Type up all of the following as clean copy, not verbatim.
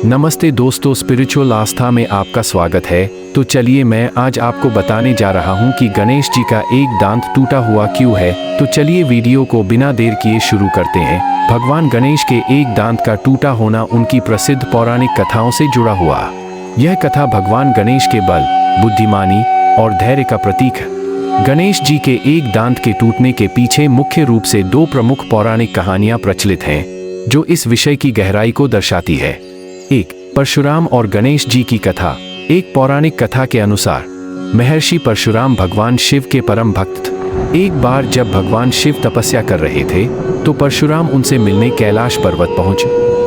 नमस्ते दोस्तों, स्पिरिचुअल आस्था में आपका स्वागत है। तो चलिए मैं आज आपको बताने जा रहा हूँ कि गणेश जी का एक दांत टूटा हुआ क्यों है। तो चलिए वीडियो को बिना देर किए शुरू करते हैं। भगवान गणेश के एक दांत का टूटा होना उनकी प्रसिद्ध पौराणिक कथाओं से जुड़ा हुआ। यह कथा भगवान गणेश के बल, बुद्धिमानी और धैर्य का प्रतीक है। गणेश जी के एक दांत के टूटने के पीछे मुख्य रूप से दो प्रमुख पौराणिक कहानियां प्रचलित हैं, जो इस विषय की गहराई को दर्शाती है। एक, परशुराम और गणेश जी की कथा। एक पौराणिक कथा के अनुसार महर्षि परशुराम भगवान शिव के परम भक्त थे। एक बार जब भगवान शिव तपस्या कर रहे थे तो परशुराम उनसे मिलने कैलाश पर्वत पहुंचे,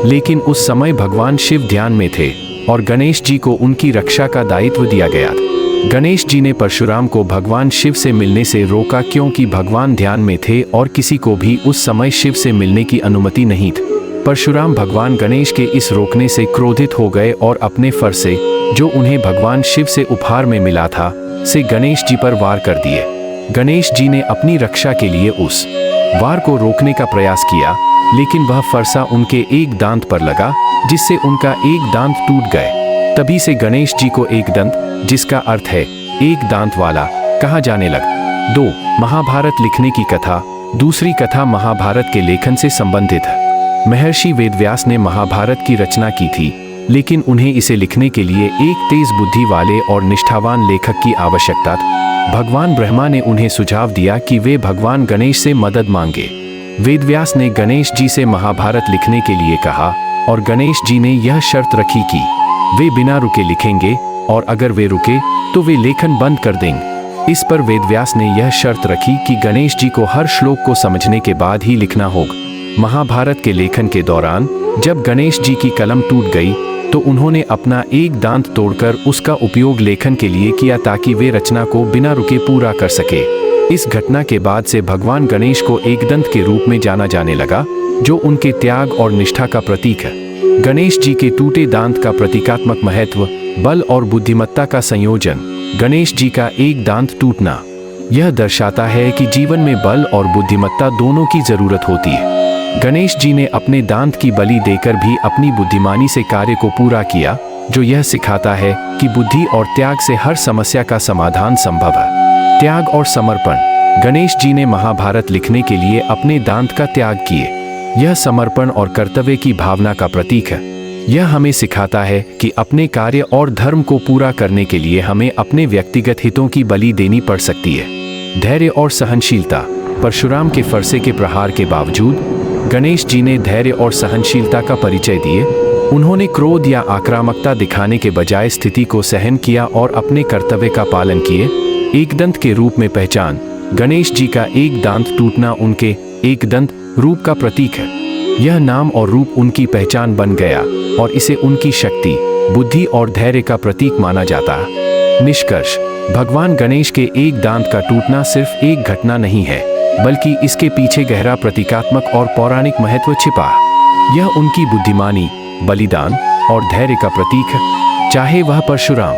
लेकिन उस समय भगवान शिव ध्यान में थे और गणेश जी को उनकी रक्षा का दायित्व दिया गया था। गणेश जी ने परशुराम को भगवान शिव से मिलने से रोका, क्योंकि भगवान ध्यान में थे और किसी को भी उस समय शिव से मिलने की अनुमति नहीं थी। परशुराम भगवान गणेश के इस रोकने से क्रोधित हो गए और अपने फर से, जो उन्हें भगवान शिव से उपहार में मिला था, से गणेश जी पर वार कर दिए। गणेश जी ने अपनी रक्षा के लिए उस वार को रोकने का प्रयास किया, लेकिन वह फरसा उनके एक दांत पर लगा, जिससे उनका एक दांत टूट गए। तभी से गणेश जी को एक दंत, जिसका अर्थ है एक दांत वाला, कहा जाने लगा। 2, महाभारत लिखने की कथा। दूसरी कथा महाभारत के लेखन से संबंधित है। महर्षि वेदव्यास ने महाभारत की रचना की थी, लेकिन उन्हें इसे लिखने के लिए एक तेज बुद्धि वाले और निष्ठावान लेखक की आवश्यकता थी। भगवान ब्रह्मा ने उन्हें सुझाव दिया कि वे भगवान गणेश से मदद मांगे। वेदव्यास ने गणेश जी से महाभारत लिखने के लिए कहा और गणेश जी ने यह शर्त रखी कि वे बिना रुके लिखेंगे, और अगर वे रुके तो वे लेखन बंद कर देंगे। इस पर वेदव्यास ने यह शर्त रखी कि गणेश जी को हर श्लोक को समझने के बाद ही लिखना होगा। महाभारत के लेखन के दौरान जब गणेश जी की कलम टूट गई तो उन्होंने अपना एक दांत तोड़कर उसका उपयोग लेखन के लिए किया, ताकि वे रचना को बिना रुके पूरा कर सके। इस घटना के बाद से भगवान गणेश को एकदंत के रूप में जाना जाने लगा, जो उनके त्याग और निष्ठा का प्रतीक है। गणेश जी के टूटे दांत का प्रतीकात्मक महत्व, बल और बुद्धिमत्ता का संयोजन। गणेश जी का एक दांत टूटना यह दर्शाता है कि जीवन में बल और बुद्धिमत्ता दोनों की जरूरत होती है। गणेश जी ने अपने दांत की बलि देकर भी अपनी बुद्धिमानी से कार्य को पूरा किया, जो यह सिखाता है कि बुद्धि और त्याग से हर समस्या का समाधान संभव है। त्याग और समर्पण। गणेश जी ने महाभारत लिखने के लिए अपने दांत का त्याग किए। यह समर्पण और कर्तव्य की भावना का प्रतीक है। यह हमें सिखाता है कि अपने कार्य और धर्म को पूरा करने के लिए हमें अपने व्यक्तिगत हितों की बलि देनी पड़ सकती है। धैर्य और सहनशीलता। परशुराम के फरसे के प्रहार के बावजूद गणेश जी ने धैर्य और सहनशीलता का परिचय दिए। उन्होंने क्रोध या आक्रामकता दिखाने के बजाय स्थिति को सहन किया और अपने कर्तव्य का पालन किए। एकदंत के रूप में पहचान। गणेश जी का एक दांत टूटना उनके एकदंत रूप का प्रतीक है। यह नाम और रूप उनकी पहचान बन गया और इसे उनकी शक्ति, बुद्धि और धैर्य का प्रतीक माना जाता है। निष्कर्ष, भगवान गणेश के एक दांत का टूटना सिर्फ एक घटना नहीं है, बल्कि इसके पीछे गहरा प्रतीकात्मक और पौराणिक महत्व छिपा है। यह उनकी बुद्धिमानी, बलिदान और धैर्य का प्रतीक है। चाहे वह परशुराम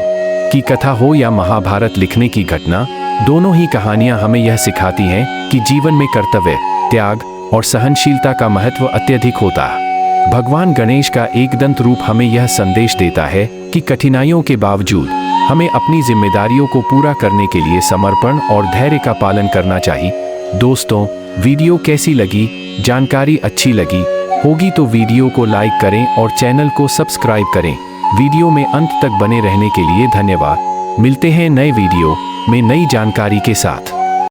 की कथा हो या महाभारत लिखने की घटना, दोनों ही कहानियां हमें यह सिखाती हैं कि जीवन में कर्तव्य, त्याग और सहनशीलता का महत्व अत्यधिक होता है। भगवान गणेश का एकदंत रूप हमें यह संदेश देता है कि कठिनाइयों के बावजूद हमें अपनी जिम्मेदारियों को पूरा करने के लिए समर्पण और धैर्य का पालन करना चाहिए। दोस्तों, वीडियो कैसी लगी? जानकारी अच्छी लगी होगी तो वीडियो को लाइक करें और चैनल को सब्सक्राइब करें। वीडियो में अंत तक बने रहने के लिए धन्यवाद। मिलते हैं नए वीडियो में नई जानकारी के साथ।